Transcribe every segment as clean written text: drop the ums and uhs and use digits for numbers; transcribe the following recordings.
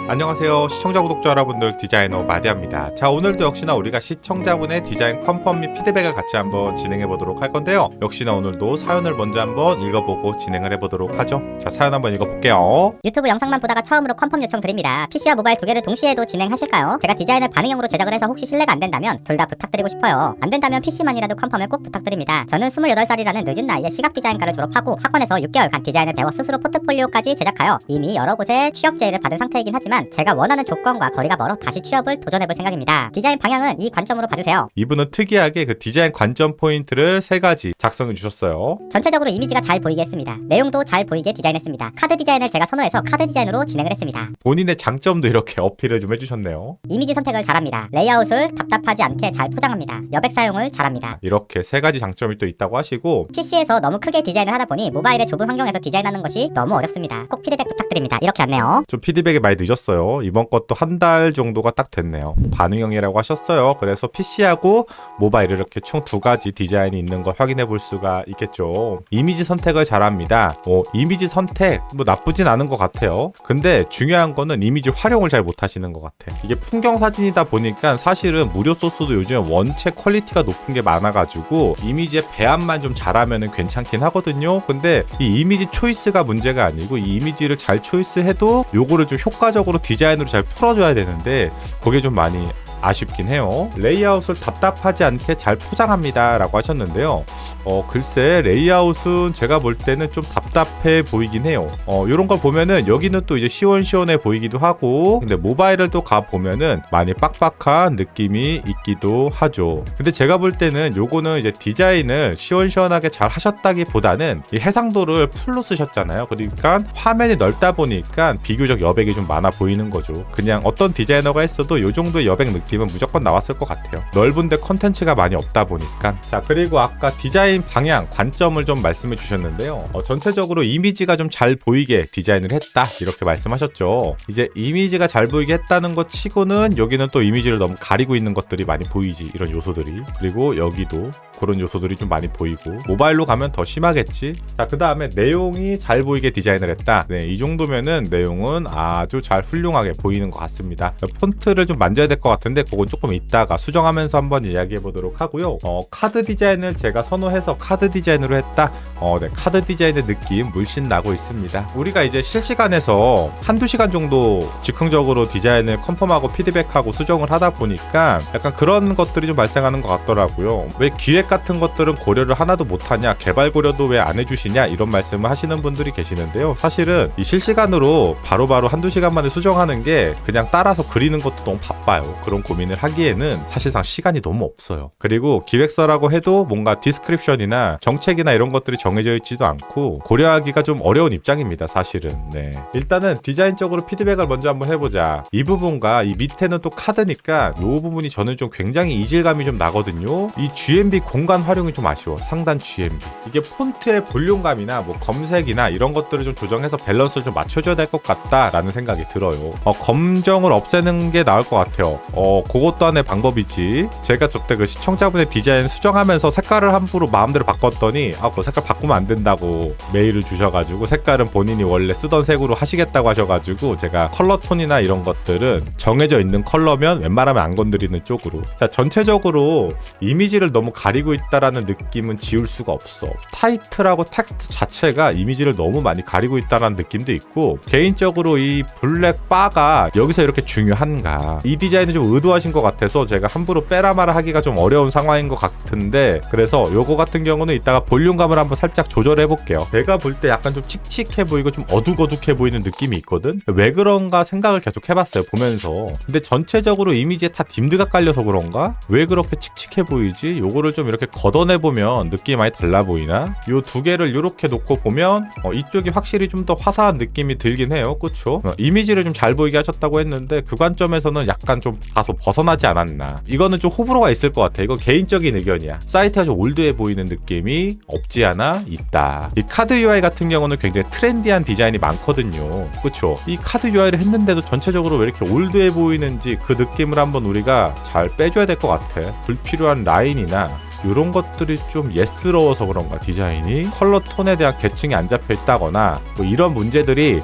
안녕하세요 시청자 구독자 여러분들, 디자이너 마디아입니다. 자, 오늘도 역시나 우리가 시청자분의 디자인 컨펌 및 피드백을 같이 한번 진행해 보도록 할 건데요, 역시나 오늘도 사연을 먼저 한번 읽어보고 진행을 해보도록 하죠. 자, 사연 한번 읽어볼게요. 유튜브 영상만 보다가 처음으로 컨펌 요청 드립니다. PC와 모바일 두 개를 동시에도 진행하실까요? 제가 디자인을 반응형으로 제작을 해서 혹시 신뢰가 안 된다면 둘 다 부탁드리고 싶어요. 안 된다면 PC만이라도 컨펌을 꼭 부탁드립니다. 저는 28살이라는 늦은 나이에 시각 디자인과를 졸업하고 학원에서 6개월간 디자인을 배워 스스로 포트폴리오까지 제작하여 이미 여러 곳에 취업 제의를 받은 상태이긴 하지만 제가 원하는 조건과 거리가 멀어 다시 취업을 도전해볼 생각입니다. 디자인 방향은 이 관점으로 봐주세요. 이분은 특이하게 그 디자인 관점 포인트를 3가지 작성해 주셨어요. 전체적으로 이미지가 잘 보이게 했습니다. 내용도 잘 보이게 디자인했습니다. 카드 디자인을 제가 선호해서 카드 디자인으로 진행을 했습니다. 본인의 장점도 이렇게 어필을 좀 해주셨네요. 이미지 선택을 잘합니다. 레이아웃을 답답하지 않게 잘 포장합니다. 여백 사용을 잘합니다. 이렇게 3가지 장점이 또 있다고 하시고, PC에서 너무 크게 디자인을 하다 보니 모바일의 좁은 환경에서 디자인하는 것이 너무 어렵습니다. 꼭 피드백 부탁드립니다. 이렇게 왔네요. 좀 피드백이 많이 늦었어요. 이번 것도 한 달 정도가 딱 됐네요. 반응형이라고 하셨어요. 그래서 PC하고 모바일 이렇게 총 2가지 디자인이 있는 걸 확인해 볼 수가 있겠죠. 이미지 선택을 잘합니다. 이미지 선택 뭐 나쁘진 않은 것 같아요. 근데 중요한 거는 이미지 활용을 잘 못하시는 것 같아. 이게 풍경 사진이다 보니까 사실은 무료 소스도 요즘에 원체 퀄리티가 높은 게 많아가지고 이미지의 배합만 좀 잘하면 괜찮긴 하거든요. 근데 이 이미지 초이스가 문제가 아니고, 이 이미지를 잘 초이스해도 요거를 좀 효과적으로 디자인으로 잘 풀어줘야 되는데 그게 좀 많이 아쉽긴 해요. 레이아웃을 답답하지 않게 잘 포장합니다 라고 하셨는데요, 글쎄 레이아웃은 제가 볼 때는 좀 답답해 보이긴 해요. 요런 걸 보면은 여기는 또 이제 시원시원해 보이기도 하고, 근데 모바일을 또 가보면은 많이 빡빡한 느낌이 있기도 하죠. 근데 제가 볼 때는 요거는 이제 디자인을 시원시원하게 잘 하셨다기보다는 이 해상도를 풀로 쓰셨잖아요. 그러니까 화면이 넓다 보니까 비교적 여백이 좀 많아 보이는 거죠. 그냥 어떤 디자이너가 했어도 요 정도의 여백 느낌은 무조건 나왔을 것 같아요. 넓은데 컨텐츠가 많이 없다 보니까. 자, 그리고 아까 디자인 방향 관점을 좀 말씀해 주셨는데요, 전체적으로 이미지가 좀 잘 보이게 디자인을 했다 이렇게 말씀하셨죠. 이제 이미지가 잘 보이게 했다는 것 치고는 여기는 또 이미지를 너무 가리고 있는 것들이 많이 보이지, 이런 요소들이. 그리고 여기도 그런 요소들이 좀 많이 보이고, 모바일로 가면 더 심하겠지. 자, 그 다음에 내용이 잘 보이게 디자인을 했다. 네, 이 정도면은 내용은 아주 잘 훌륭하게 보이는 것 같습니다. 폰트를 좀 만져야 될 것 같은데 그건 조금 이따가 수정하면서 한번 이야기해 보도록 하고요. 카드 디자인을 제가 선호해서 카드 디자인으로 했다. 네, 카드 디자인의 느낌 물씬 나고 있습니다. 우리가 이제 실시간에서 한두 시간 정도 즉흥적으로 디자인을 컨펌하고 피드백하고 수정을 하다 보니까 약간 그런 것들이 좀 발생하는 것 같더라고요. 왜 기획 같은 것들은 고려를 하나도 못하냐, 개발 고려도 왜 안 해주시냐, 이런 말씀을 하시는 분들이 계시는데요, 사실은 이 실시간으로 바로바로 한두 시간 만에 수정하는 게 그냥 따라서 그리는 것도 너무 바빠요. 그런 고민을 하기에는 사실상 시간이 너무 없어요. 그리고 기획서라고 해도 뭔가 디스크립션이나 정책이나 이런 것들이 정해져 있지도 않고 고려하기가 좀 어려운 입장입니다, 사실은. 네, 일단은 디자인적으로 피드백을 먼저 한번 해보자. 이 부분과 이 밑에는 또 카드니까 이 부분이 저는 좀 굉장히 이질감이 좀 나거든요. 이 GMB 공간 활용이 좀 아쉬워. 상단 GMB, 이게 폰트의 볼륨감이나 뭐 검색이나 이런 것들을 좀 조정해서 밸런스를 좀 맞춰줘야 될 것 같다라는 생각이 들어요. 검정을 없애는 게 나을 것 같아요. 그것도 하나의 방법이지. 제가 저때 그 시청자분의 디자인 수정하면서 색깔을 함부로 마음대로 바꿨더니 그 색깔 바꾸면 안 된다고 메일을 주셔가지고, 색깔은 본인이 원래 쓰던 색으로 하시겠다고 하셔가지고 제가 컬러 톤이나 이런 것들은 정해져 있는 컬러면 웬만하면 안 건드리는 쪽으로. 자, 전체적으로 이미지를 너무 가리고 있다라는 느낌은 지울 수가 없어. 타이틀하고 텍스트 자체가 이미지를 너무 많이 가리고 있다라는 느낌도 있고, 개인적으로 이 블랙 바가 여기서 이렇게 중요한가, 이 디자인은 좀 의도하신 것 같아서 제가 함부로 빼라마라 하기가 좀 어려운 상황인 것 같은데, 그래서 요거 같은 경우는 이따가 볼륨감을 한번 살짝 조절해 볼게요. 제가 볼 때 약간 좀 칙칙해 보이고 좀 어둑어둑해 보이는 느낌이 있거든. 왜 그런가 생각을 계속 해봤어요, 보면서. 근데 전체적으로 이미지에 다 딤드가 깔려서 그런가? 왜 그렇게 칙칙해 보이지? 요거를 좀 이렇게 걷어내 보면 느낌이 많이 달라 보이나? 요 두 개를 이렇게 놓고 보면 이쪽이 확실히 좀 더 화사한 느낌이 들긴 해요. 그쵸? 이미지를 좀 잘 보이게 하셨다고 했는데 그 관점에서는 약간 좀 다소 벗어나지 않았나. 이거는 좀 호불호가 있을 것 같아. 이건 개인적인 의견이야. 사이트가 좀 올드해 보이는 느낌이 없지 않아 있다. 이 카드 UI 같은 경우는 굉장히 트렌디한 디자인이 많거든요. 그쵸? 이 카드 UI를 했는데도 전체적으로 왜 이렇게 올드해 보이는지 그 느낌을 한번 우리가 잘 빼줘야 될 것 같아. 불필요한 라인이나 이런 것들이 좀 예스러워서 그런가 디자인이 컬러 톤에 대한 계층이 안 잡혀 있다거나 뭐 이런 문제들이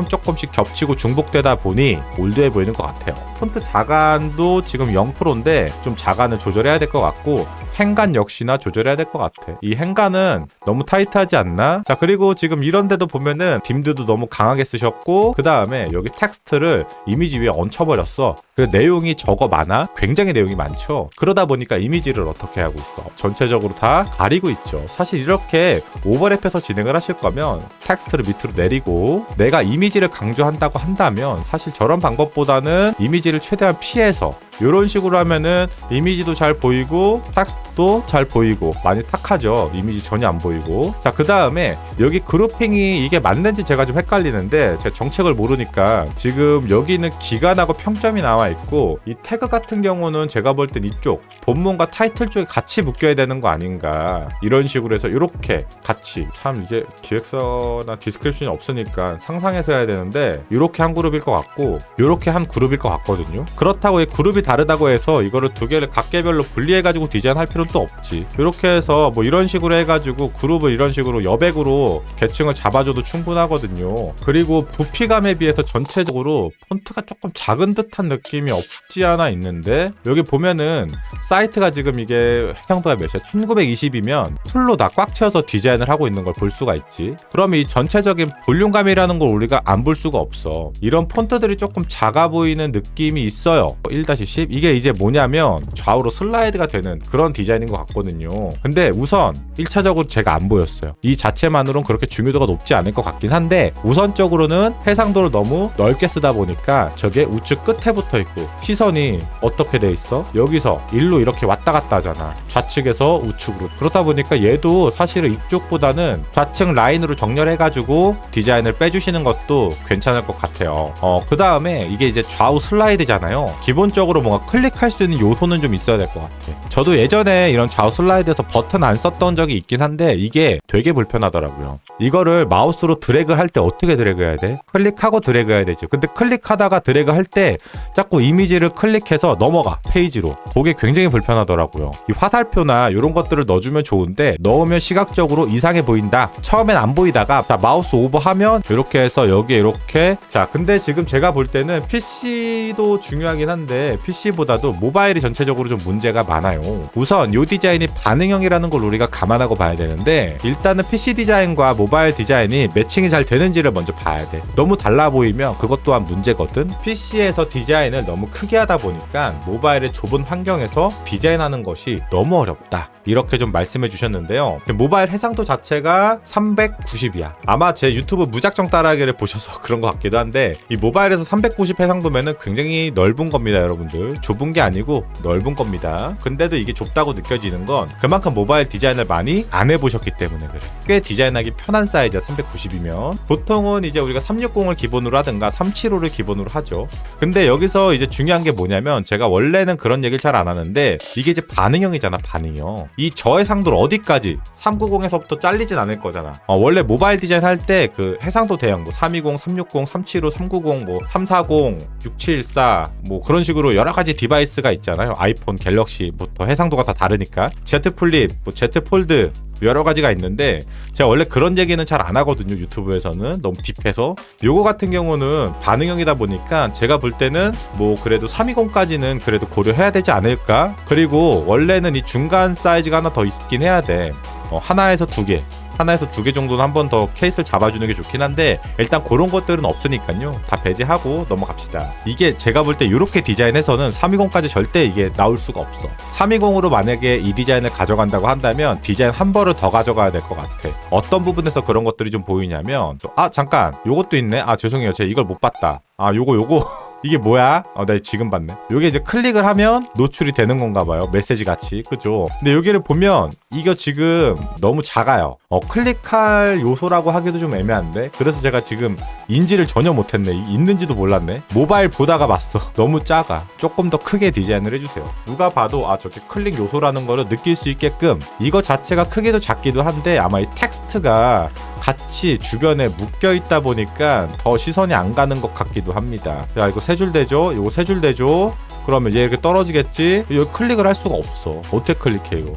조금씩 겹치고 중복되다 보니 올드해 보이는 것 같아요. 폰트 자간도 지금 0%인데 좀 자간을 조절해야 될 것 같고 행간 역시나 조절해야 될 것 같아. 이 행간은 너무 타이트하지 않나? 자, 그리고 지금 이런 데도 보면은 딤드도 너무 강하게 쓰셨고 그 다음에 여기 텍스트를 이미지 위에 얹혀버렸어. 그 내용이 적어 많아? 굉장히 내용이 많죠. 그러다 보니까 이미지를 어떻게 하고 있어? 전체적으로 다 가리고 있죠. 사실 이렇게 오버랩해서 진행을 하실 거면 텍스트를 밑으로 내리고 내가 이미지를 강조한다고 한다면 사실 저런 방법보다는 이미지를 최대한 피해서 이런 식으로 하면은 이미지도 잘 보이고 텍스트도 잘 보이고 많이 탁하죠. 이미지 전혀 안 보이고. 자, 그 다음에 여기 그룹핑이 이게 맞는지 제가 좀 헷갈리는데 제 정책을 모르니까 지금 여기는 기간하고 평점이 나와 있고 이 태그 같은 경우는 제가 볼 땐 이쪽 본문과 타이틀 쪽에 같이 묶여야 되는 거 아닌가 이런 식으로 해서 이렇게 같이 참 이게 기획서나 디스크립션이 없으니까 상상해서 해야 되는데 이렇게 한 그룹일 것 같고 이렇게 한 그룹일 것 같거든요. 그렇다고 이 그룹이 다르다고 해서 이거를 두 개를 각개별로 분리해가지고 디자인할 필요는 또 없지. 이렇게 해서 뭐 이런 식으로 해가지고 그룹을 이런 식으로 여백으로 계층을 잡아줘도 충분하거든요. 그리고 부피감에 비해서 전체적으로 폰트가 조금 작은 듯한 느낌이 없지 않아 있는데 여기 보면은 사이트가 지금 이게 해상도가 몇이야? 1920이면 풀로 다 꽉 채워서 디자인을 하고 있는 걸 볼 수가 있지. 그러면 이 전체적인 볼륨감이라는 걸 우리가 안 볼 수가 없어. 이런 폰트들이 조금 작아 보이는 느낌이 있어요. 1-10 이게 이제 뭐냐면 좌우로 슬라이드가 되는 그런 디자인인 것 같거든요. 근데 우선 1차적으로 제가 안 보였어요. 이 자체만으로는 그렇게 중요도가 높지 않을 것 같긴 한데 우선적으로는 해상도를 너무 넓게 쓰다 보니까 저게 우측 끝에 붙어 있고 시선이 어떻게 돼 있어? 여기서 일로 이렇게 왔다 갔다 하잖아. 좌측에서 우측으로. 그렇다 보니까 얘도 사실은 이쪽보다는 좌측 라인으로 정렬해가지고 디자인을 빼주시는 것도 괜찮을 것 같아요. 그 다음에 이게 이제 좌우 슬라이드잖아요. 기본적으로 뭔가 클릭할 수 있는 요소는 좀 있어야 될 것 같아. 저도 예전에 이런 좌우 슬라이드에서 버튼 안 썼던 적이 있긴 한데 이게 되게 불편하더라고요. 이거를 마우스로 드래그 할 때 어떻게 드래그 해야 돼? 클릭하고 드래그 해야 되지. 근데 클릭하다가 드래그 할 때 자꾸 이미지를 클릭해서 넘어가 페이지로. 그게 굉장히 불편하더라고요. 이 화살표나 이런 것들을 넣어주면 좋은데 넣으면 시각적으로 이상해 보인다. 처음엔 안 보이다가 자 마우스 오버하면 이렇게 해서 여기에 이렇게 자 근데 지금 제가 볼 때는 PC도 중요하긴 한데 PC보다도 모바일이 전체적으로 좀 문제가 많아요. 우선 이 디자인이 반응형이라는 걸 우리가 감안하고 봐야 되는데 일단은 PC 디자인과 모바일 디자인이 매칭이 잘 되는지를 먼저 봐야 돼. 너무 달라 보이면 그것 또한 문제거든. PC에서 디자인을 너무 크게 하다 보니까 모바일의 좁은 환경에서 디자인하는 것이 너무 어렵다. 이렇게 좀 말씀해 주셨는데요. 모바일 해상도 자체가 390이야. 아마 제 유튜브 무작정 따라하기를 보셔서 그런 것 같기도 한데 이 모바일에서 390 해상도면은 굉장히 넓은 겁니다, 여러분들. 좁은 게 아니고 넓은 겁니다. 근데도 이게 좁다고 느껴지는 건 그만큼 모바일 디자인을 많이 안 해보셨기 때문에 그래. 꽤 디자인하기 편한 사이즈야, 390이면. 보통은 이제 우리가 360을 기본으로 하든가 375를 기본으로 하죠. 근데 여기서 이제 중요한 게 뭐냐면 제가 원래는 그런 얘기를 잘 안 하는데 이게 이제 반응형이잖아, 반응형. 이 저해상도를 어디까지 390에서부터 잘리진 않을 거잖아. 원래 모바일 디자인 할 때 그 해상도 대형 뭐 320, 360, 375, 390, 뭐 340, 6714 뭐 그런 식으로 여러 가지 디바이스가 있잖아요. 아이폰, 갤럭시부터 해상도가 다 다르니까. Z 플립, 뭐 Z 폴드 여러 가지가 있는데 제가 원래 그런 얘기는 잘 안 하거든요. 유튜브에서는 너무 딥해서. 요거 같은 경우는 반응형이다 보니까 제가 볼 때는 뭐 그래도 320까지는 그래도 고려해야 되지 않을까. 그리고 원래는 이 중간 사이즈가 하나 더 있긴 해야 돼. 하나에서 두 개 정도는 한 번 더 케이스를 잡아주는 게 좋긴 한데 일단 그런 것들은 없으니까요. 다 배제하고 넘어갑시다. 이게 제가 볼 때 이렇게 디자인해서는 320까지 절대 이게 나올 수가 없어. 320으로 만약에 이 디자인을 가져간다고 한다면 디자인 한 벌을 더 가져가야 될 것 같아. 어떤 부분에서 그런 것들이 좀 보이냐면 잠깐 요것도 있네. 죄송해요. 제가 이걸 못 봤다. 요거 이게 뭐야? 나 지금 봤네. 요게 이제 클릭을 하면 노출이 되는 건가 봐요. 메시지 같이. 그죠? 근데 여기를 보면 이거 지금 너무 작아요. 클릭할 요소라고 하기도 좀 애매한데. 그래서 제가 지금 인지를 전혀 못했네. 있는지도 몰랐네. 모바일 보다가 봤어. 너무 작아. 조금 더 크게 디자인을 해주세요. 누가 봐도 저게 클릭 요소라는 거를 느낄 수 있게끔 이거 자체가 크기도 작기도 한데 아마 이 텍스트가 같이 주변에 묶여 있다 보니까 더 시선이 안 가는 것 같기도 합니다. 야, 이거 세 줄 되죠? 이거 세 줄 되죠? 그러면 얘 이렇게 떨어지겠지? 여기 클릭을 할 수가 없어. 어떻게 클릭해요?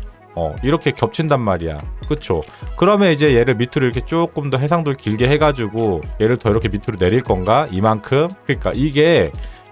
이렇게 겹친단 말이야. 그쵸? 그러면 이제 얘를 밑으로 이렇게 조금 더 해상도를 길게 해가지고 얘를 더 이렇게 밑으로 내릴 건가? 이만큼? 그러니까 이게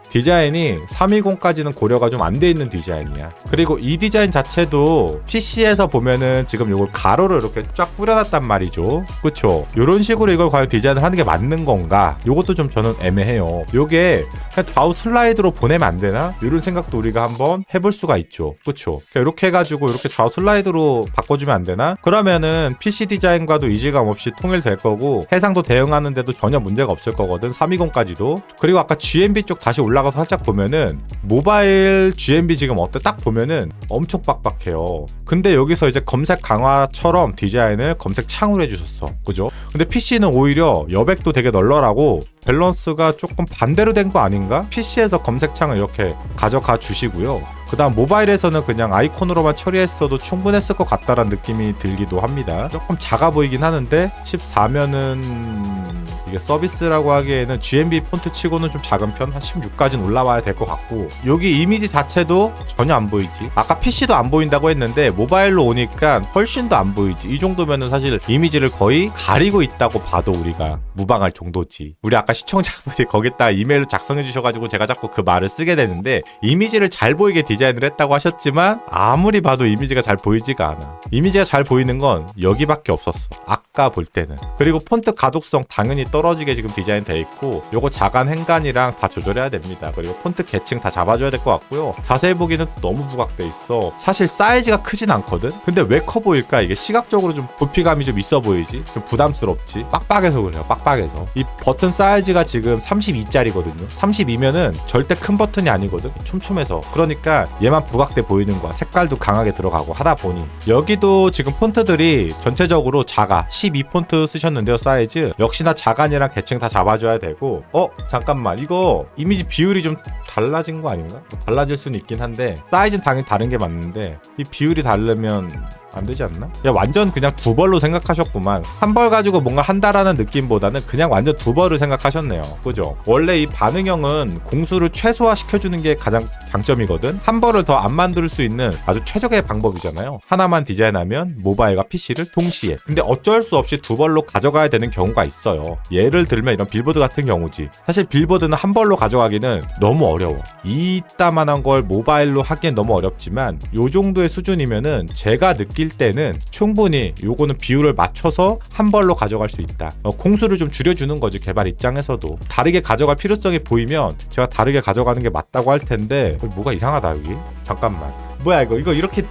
디자인이 320까지는 고려가 좀 안 돼 있는 디자인이야. 그리고 이 디자인 자체도 PC에서 보면은 지금 이걸 가로로 이렇게 쫙 뿌려놨단 말이죠. 그쵸? 요런 식으로 이걸 과연 디자인을 하는 게 맞는 건가? 요것도 좀 저는 애매해요. 요게 그냥 좌우 슬라이드로 보내면 안 되나? 이런 생각도 우리가 한번 해볼 수가 있죠. 그쵸? 이렇게 해가지고 이렇게 좌우 슬라이드로 바꿔주면 안 되나? 그러면은 PC 디자인과도 이질감 없이 통일될 거고 해상도 대응하는데도 전혀 문제가 없을 거거든. 320까지도. 그리고 아까 GMB 쪽 다시 올라가서 살짝 보면은 모바일 GMB 지금 어때? 딱 보면은 엄청 빡빡해요. 근데 여기서 이제 검색 강화처럼 디자인을 검색 창으로 해주셨어. 그죠? 근데 PC는 오히려 여백도 되게 널널하고 밸런스가 조금 반대로 된 거 아닌가? PC에서 검색창을 이렇게 가져가 주시고요. 그 다음 모바일에서는 그냥 아이콘으로만 처리했어도 충분했을 것 같다라는 느낌이 들기도 합니다. 조금 작아 보이긴 하는데 14면은 이게 서비스라고 하기에는 GMB 폰트 치고는 좀 작은 편, 한 16까지는 올라와야 될 것 같고 여기 이미지 자체도 전혀 안 보이지. 아까 PC도 안 보인다고 했는데 모바일로 오니까 훨씬 더 안 보이지. 이 정도면은 사실 이미지를 거의 가리고 있다고 봐도 우리가 무방할 정도지. 우리 아까 시청자분이 거기다 이메일을 작성해 주셔가지고 제가 자꾸 그 말을 쓰게 되는데 이미지를 잘 보이게 디자인을 했다고 하셨지만 아무리 봐도 이미지가 잘 보이지가 않아. 이미지가 잘 보이는 건 여기밖에 없었어. 아까 볼 때는. 그리고 폰트 가독성 당연히 떨어지게 지금 디자인 돼 있고 요거 자간 행간이랑 다 조절해야 됩니다. 그리고 폰트 계층 다 잡아줘야 될 것 같고요. 자세히 보기는 너무 부각돼 있어. 사실 사이즈가 크진 않거든. 근데 왜 커 보일까? 이게 시각적으로 좀 부피감이 좀 있어 보이지? 좀 부담스럽지? 빡빡해서 그래요. 빡빡해서. 이 버튼 사이즈가 지금 32짜리거든요. 32면은 절대 큰 버튼이 아니거든. 촘촘해서. 그러니까 얘만 부각돼 보이는 거야. 색깔도 강하게 들어가고 하다 보니. 여기도 지금 폰트들이 전체적으로 작아. 12 폰트 쓰셨는데요. 사이즈. 역시나 자간이랑 계층 다 잡아줘야 되고 잠깐만. 이거 이미지 비율이 좀 달라진 거 아닌가? 달라질 수는 있긴 한데 사이즈는 당연히 다른 게 맞는데 이 비율이 다르면 안 되지 않나? 야, 완전 그냥 두 벌로 생각하셨구만. 한 벌 가지고 뭔가 한다라는 느낌보다는 그냥 완전 두 벌을 생각하셨네요. 그죠? 원래 이 반응형은 공수를 최소화 시켜주는 게 가장 장점이거든. 한 벌을 더 안 만들 수 있는 아주 최적의 방법이잖아요. 하나만 디자인하면 모바일과 PC를 동시에. 근데 어쩔 수 없이 두 벌로 가져가야 되는 경우가 있어요. 예를 들면 이런 빌보드 같은 경우지. 사실 빌보드는 한 벌로 가져가기는 너무 어려워. 이따만한 걸 모바일로 하기엔 너무 어렵지만 요 정도의 수준이면은 제가 느낄 때는 충분히 요거는 비율을 맞춰서 한 벌로 가져갈 수 있다. 공수를 좀 줄여주는 거지. 개발 입장에서도 다르게 가져갈 필요성이 보이면 제가 다르게 가져가는 게 맞다고 할 텐데 뭐가 이상하다 여기. 잠깐만. 뭐야 이거 이렇게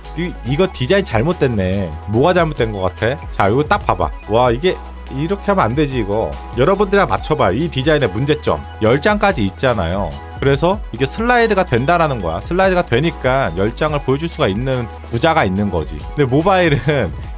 이거 디자인 잘못됐네. 뭐가 잘못된 것 같아? 자 이거 딱 봐봐. 와 이게 이렇게 하면 안 되지 이거. 여러분들이랑 맞춰봐. 이 디자인의 문제점. 10장까지 있잖아요. 그래서 이게 슬라이드가 된다라는 거야. 슬라이드가 되니까 10장을 보여줄 수가 있는 구자가 있는 거지. 근데 모바일은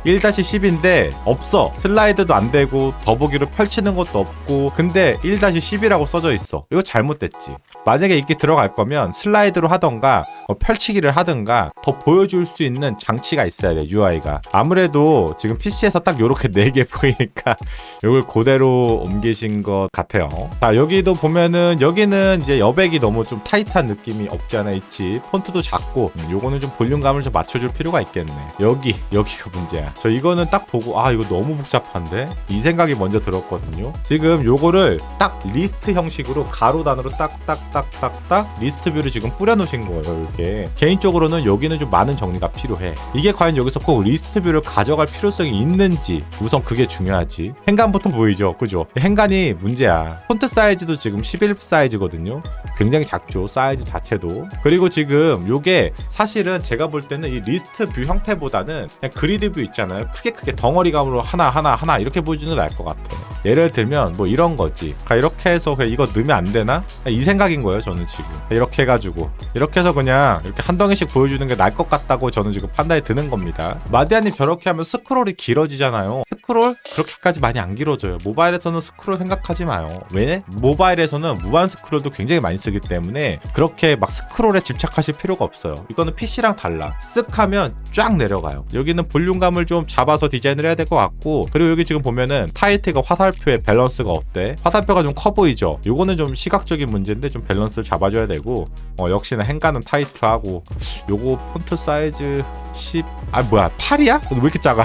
1-10인데 없어. 슬라이드도 안 되고 더보기로 펼치는 것도 없고 근데 1-10이라고 써져 있어. 이거 잘못됐지. 만약에 이게 들어갈 거면 슬라이드로 하던가 펼치기를 하든가 더 보여줄 수 있는 장치가 있어야 돼. UI가. 아무래도 지금 PC에서 딱 요렇게 4개 보이니까 이걸 그대로 옮기신 것 같아요. 자 여기도 보면은 여기는 이제 여백이 너무 좀 타이트한 느낌이 없지 않아 있지. 폰트도 작고 요거는 좀 볼륨감을 좀 맞춰줄 필요가 있겠네. 여기가 문제야. 저 이거는 딱 보고 이거 너무 복잡한데? 이 생각이 먼저 들었거든요. 지금 요거를 딱 리스트 형식으로 가로 단으로 딱딱딱딱딱 리스트 뷰를 지금 뿌려놓으신 거예요. 이렇게 개인적으로는 여기는 좀 많은 정리가 필요해. 이게 과연 여기서 꼭 리스트 뷰를 가져갈 필요성이 있는지 우선 그게 중요하지. 행간부터 보이죠? 그죠? 행간이 문제야. 폰트 사이즈도 지금 11 사이즈거든요. 굉장히 작죠. 사이즈 자체도. 그리고 지금 요게 사실은 제가 볼 때는 이 리스트 뷰 형태보다는 그냥 그리드 뷰 있잖아요. 크게 덩어리감으로 하나 이렇게 보여주는 게 나을 것 같아. 예를 들면 뭐 이런 거지. 이렇게 해서 그냥 이거 넣으면 안 되나? 이 생각인 거예요. 저는 지금 이렇게 해가지고 이렇게 해서 그냥 이렇게 한 덩이씩 보여주는 게 나을 것 같다고 저는 지금 판단이 드는 겁니다. 마디아님 저렇게 하면 스크롤이 길어지잖아요. 스크롤 그렇게까지 많이 안 길어져요. 모바일에서는 스크롤 생각하지 마요. 왜? 모바일에서는 무한 스크롤도 굉장히 많이 쓰기 때문에 그렇게 막 스크롤에 집착하실 필요가 없어요. 이거는 PC랑 달라. 쓱 하면 쫙 내려가요. 여기는 볼륨감을 좀 잡아서 디자인을 해야 될 것 같고, 그리고 여기 지금 보면은 타이트가 화살표의 밸런스가 어때? 화살표가 좀 커 보이죠? 요거는 좀 시각적인 문제인데 좀 밸런스를 잡아줘야 되고, 역시나 행간은 타이트하고, 요거 폰트 사이즈 10, 아 뭐야 8이야? 왜 이렇게 작아?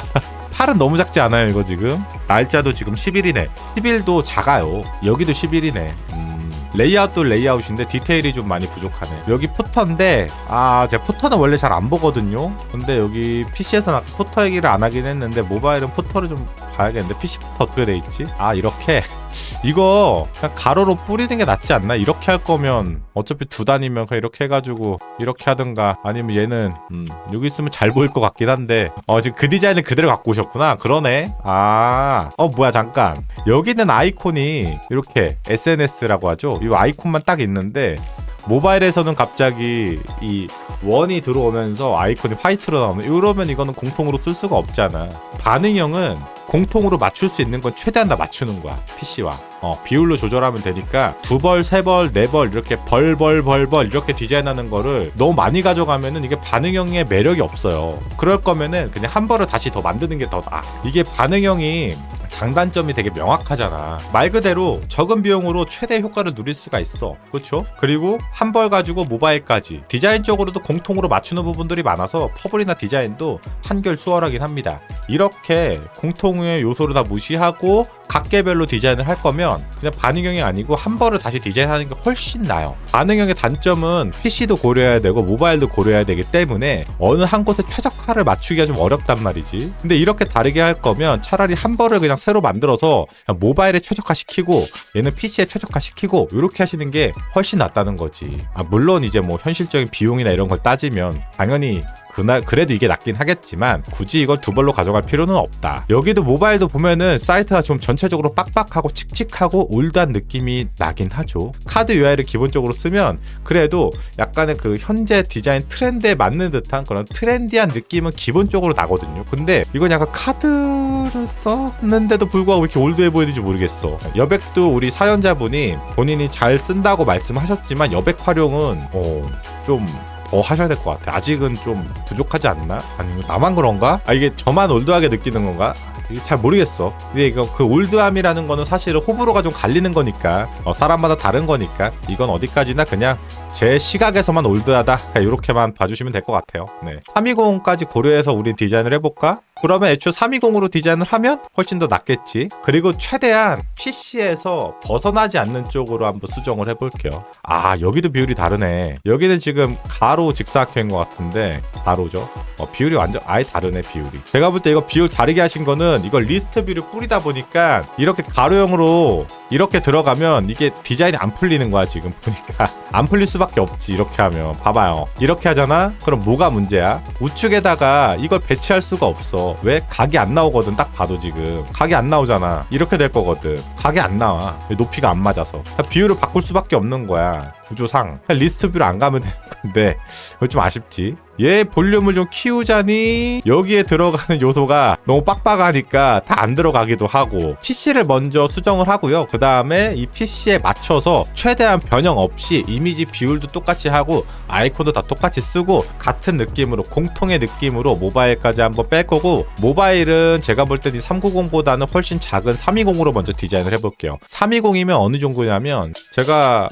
8은 너무 작지 않아요 이거 지금? 날짜도 지금 10일이네. 10일도 작아요. 여기도 10일이네. 레이아웃도 레이아웃인데 디테일이 좀 많이 부족하네. 여기 푸터인데 제가 푸터는 원래 잘 안 보거든요. 근데 여기 PC에서는 푸터 얘기를 안 하긴 했는데 모바일은 푸터를 좀 봐야겠는데 PC 푸터 어떻게 돼 있지? 이렇게 이거 그냥 가로로 뿌리는 게 낫지 않나? 이렇게 할 거면 어차피 두 단이면 그냥 이렇게 해가지고 이렇게 하든가, 아니면 얘는 여기 있으면 잘 보일 것 같긴 한데 지금 그 디자인을 그대로 갖고 오셨구나. 그러네. 뭐야 잠깐, 여기는 아이콘이 이렇게 SNS라고 하죠. 이 아이콘만 딱 있는데 모바일에서는 갑자기 이 원이 들어오면서 아이콘이 화이트로 나오는, 이러면 이거는 공통으로 쓸 수가 없잖아. 반응형은 공통으로 맞출 수 있는 건 최대한 다 맞추는 거야. PC와 비율로 조절하면 되니까 2벌, 3벌, 4벌 이렇게 벌벌 이렇게 디자인하는 거를 너무 많이 가져가면은 이게 반응형의 매력이 없어요. 그럴 거면은 그냥 한 벌을 다시 더 만드는 게 더 나아. 이게 반응형이 장단점이 되게 명확하잖아. 말 그대로 적은 비용으로 최대 효과를 누릴 수가 있어. 그렇죠? 그리고 한 벌 가지고 모바일까지 디자인적으로도 공통으로 맞추는 부분들이 많아서 퍼블이나 디자인도 한결 수월하긴 합니다. 이렇게 공통의 요소를 다 무시하고 각계별로 디자인을 할 거면 그냥 반응형이 아니고 한 벌을 다시 디자인하는 게 훨씬 나아요. 반응형의 단점은 PC도 고려해야 되고 모바일도 고려해야 되기 때문에 어느 한 곳에 최적화를 맞추기가 좀 어렵단 말이지. 근데 이렇게 다르게 할 거면 차라리 한 벌을 그냥 새로 만들어서 그냥 모바일에 최적화시키고 얘는 PC에 최적화시키고 이렇게 하시는 게 훨씬 낫다는 거지. 물론 이제 뭐 현실적인 비용이나 이런 걸 따지면 당연히 그래도 이게 낫긴 하겠지만 굳이 이걸 두 벌로 가져갈 필요는 없다. 여기도 모바일도 보면은 사이트가 좀 전체적으로 빡빡하고 칙칙하고 올드한 느낌이 나긴 하죠. 카드 UI를 기본적으로 쓰면 그래도 약간의 그 현재 디자인 트렌드에 맞는 듯한 그런 트렌디한 느낌은 기본적으로 나거든요. 근데 이건 약간 카드를 썼는데도 불구하고 왜 이렇게 올드해 보이는지 모르겠어. 여백도 우리 사연자분이 본인이 잘 쓴다고 말씀하셨지만 여백 활용은 좀 하셔야 될 것 같아. 아직은 좀 부족하지 않나? 아니면 나만 그런가? 이게 저만 올드하게 느끼는 건가? 이게 잘 모르겠어. 근데 이거 그 올드함이라는 거는 사실은 호불호가 좀 갈리는 거니까 사람마다 다른 거니까 이건 어디까지나 그냥 제 시각에서만 올드하다, 그냥 이렇게만 봐주시면 될 것 같아요. 네. 320까지 고려해서 우리 디자인을 해볼까? 그러면 애초에 320으로 디자인을 하면 훨씬 더 낫겠지. 그리고 최대한 PC에서 벗어나지 않는 쪽으로 한번 수정을 해볼게요. 여기도 비율이 다르네. 여기는 지금 가로 직사각형인 것 같은데 가로죠. 비율이 완전 아예 다르네. 비율이 제가 볼 때 이거 비율 다르게 하신 거는 이걸 리스트 뷰를 뿌리다 보니까 이렇게 가로형으로 이렇게 들어가면 이게 디자인이 안 풀리는 거야. 지금 보니까 안 풀릴 수밖에 없지. 이렇게 하면 봐봐요. 이렇게 하잖아. 그럼 뭐가 문제야? 우측에다가 이걸 배치할 수가 없어. 왜? 각이 안 나오거든. 딱 봐도 지금 각이 안 나오잖아. 이렇게 될 거거든. 각이 안 나와. 높이가 안 맞아서. 비율을 바꿀 수밖에 없는 거야. 구조상 리스트 뷰를 안 가면 되는 건데 그거 좀 아쉽지. 얘 볼륨을 좀 키우자니 여기에 들어가는 요소가 너무 빡빡하니까 다 안 들어가기도 하고, PC를 먼저 수정을 하고요. 그 다음에 이 PC에 맞춰서 최대한 변형 없이 이미지 비율도 똑같이 하고 아이콘도 다 똑같이 쓰고 같은 느낌으로 공통의 느낌으로 모바일까지 한번 뺄 거고, 모바일은 제가 볼 때 이 390보다는 훨씬 작은 320으로 먼저 디자인을 해볼게요. 320이면 어느 정도냐면 제가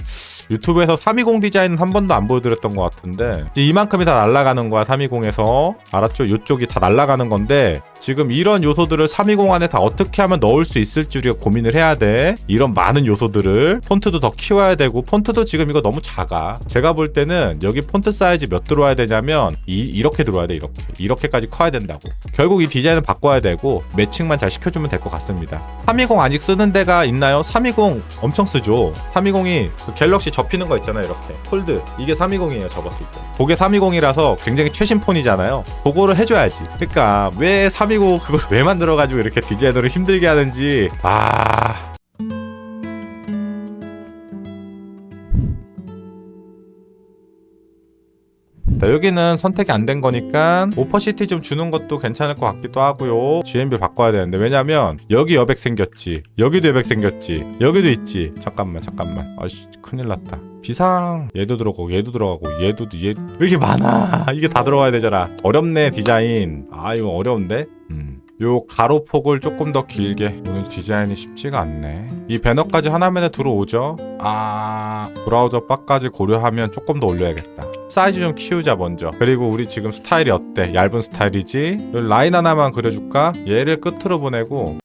유튜브에서 320 디자인은 한 번도 안 보여드렸던 것 같은데 이만큼이 다 날아가는 거야. 320에서 알았죠? 이쪽이 다 날아가는 건데 지금 이런 요소들을 320 안에 다 어떻게 하면 넣을 수 있을지 우리가 고민을 해야 돼. 이런 많은 요소들을 폰트도 더 키워야 되고, 폰트도 지금 이거 너무 작아. 제가 볼 때는 여기 폰트 사이즈 몇 들어와야 되냐면 이렇게 들어와야 돼. 이렇게까지 커야 된다고. 결국 이 디자인을 바꿔야 되고 매칭만 잘 시켜주면 될 것 같습니다. 320 아직 쓰는 데가 있나요? 320 엄청 쓰죠. 320이 그 갤럭시 접히는 거 있잖아요. 이렇게 폴드, 이게 320이에요. 접었을 때 그게 320이라서 굉장히 최신 폰이잖아요. 그거를 해줘야지. 그러니까 왜 320 그걸 왜 만들어가지고 이렇게 디자이너를 힘들게 하는지. 자, 여기는 선택이 안 된 거니까 오퍼시티 좀 주는 것도 괜찮을 것 같기도 하고요. GMB 바꿔야 되는데 왜냐면 여기 여백 생겼지, 여기도 여백 생겼지, 여기도 있지. 잠깐만 아씨 큰일 났다. 비상 얘도 들어가고 얘도 들어가고 얘도 얘 왜 이렇게 많아. 이게 다 들어가야 되잖아. 어렵네 디자인. 아 이거 어려운데. 요 가로폭을 조금 더 길게. 오늘 디자인이 쉽지가 않네. 이 배너까지 하나면에 들어오죠. 아 브라우저 바까지 고려하면 조금 더 올려야겠다. 사이즈 좀 키우자 먼저. 그리고 우리 지금 스타일이 어때? 얇은 스타일이지? 라인 하나만 그려줄까? 얘를 끝으로 보내고